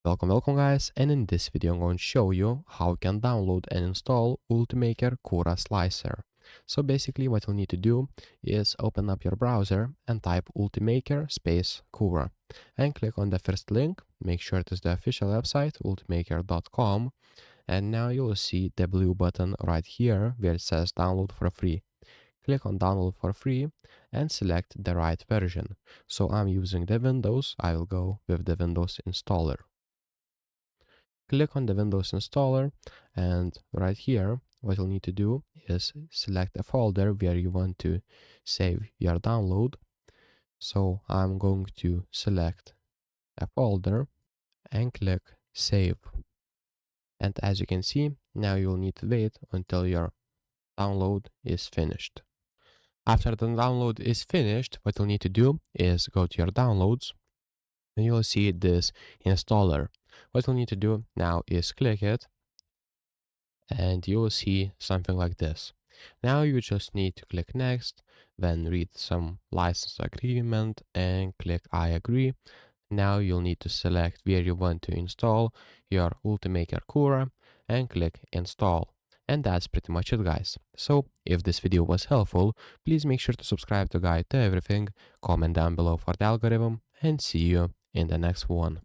Welcome guys, and in this video I'm going to show you how you can download and install Ultimaker Cura slicer. So basically what you'll need to do is open up your browser and type Ultimaker space Cura and click on the first link. Make sure it is the official website ultimaker.com, and now you'll see the blue button right here where it says download for free. Click on download for free and select the right version. So I'm using the Windows, I will go with the Windows installer. Click on the Windows installer, and right here what you'll need to do is select a folder where you want to save your download. So I'm going to select a folder and click save. And as you can see, now you'll need to wait until your download is finished. After the download is finished, what you'll need to do is go to your downloads and you'll see this installer. What you'll need to do now is click it and you will see something like this. Now you just need to click next, then read some license agreement and click I agree. Now you'll need to select where you want to install your Ultimaker Cura and click install. And that's pretty much it, guys. So if this video was helpful, please make sure to subscribe to Guide to Everything, comment down below for the algorithm, and see you in the next one.